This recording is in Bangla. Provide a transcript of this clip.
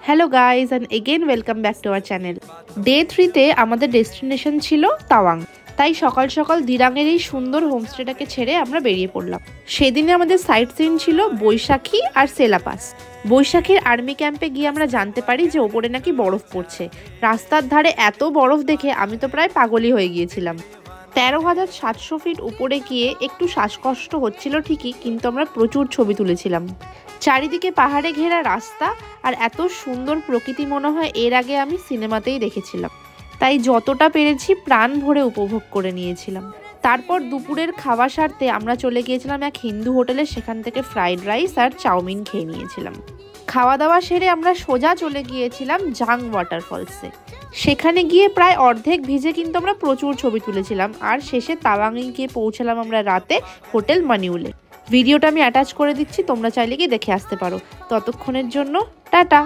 Hello guys and again welcome back to our channel. Day 3-তে আমাদের ডেস্টিনেশন ছিল তাওয়াং। তাই সকাল সকাল দিরাংয়ের এই সুন্দর হোমস্টেটাকে ছেড়ে আমরা বেরিয়ে পড়লাম। সেদিনে আমাদের সাইট সিন ছিল বৈশাখী আর সেলাপাস। বৈশাখীর আর্মি ক্যাম্পে গিয়ে আমরা জানতে পারি যে ওপরে নাকি বরফ পড়ছে। রাস্তার ধারে এত বরফ দেখে আমি তো প্রায় পাগলই হয়ে গিয়েছিলাম। 13,700 ফিট উপরে গিয়ে একটু শ্বাসকষ্ট হচ্ছিল ঠিকই, কিন্তু আমরা প্রচুর ছবি তুলেছিলাম। চারিদিকে পাহাড়ে ঘেরা রাস্তা আর এত সুন্দর প্রকৃতি মনে হয় এর আগে আমি সিনেমাতেই দেখেছিলাম। তাই যতটা পেরেছি প্রাণ ভরে উপভোগ করে নিয়েছিলাম। তারপর দুপুরের খাওয়া সারতে আমরা চলে গিয়েছিলাম এক হিন্দু হোটেলে, সেখান থেকে ফ্রাইড রাইস আর চাউমিন খেয়ে নিয়েছিলাম। খাওয়া দাওয়া সেরে আমরা সোজা চলে গিয়েছিলাম জাং ওয়াটারফলসে। সেখানে গিয়ে প্রায় অর্ধেক ভিজে কিন্তু আমরা প্রচুর ছবি তুলেছিলাম। আর শেষে তাওয়াংয়ে গিয়ে পৌঁছালাম আমরা রাতে হোটেল মানিউলে। ভিডিওটা আমি অ্যাটাচ করে দিচ্ছি, তোমরা চাইলে গিয়ে দেখে আসতে পারো। ততক্ষণের জন্য টাটা।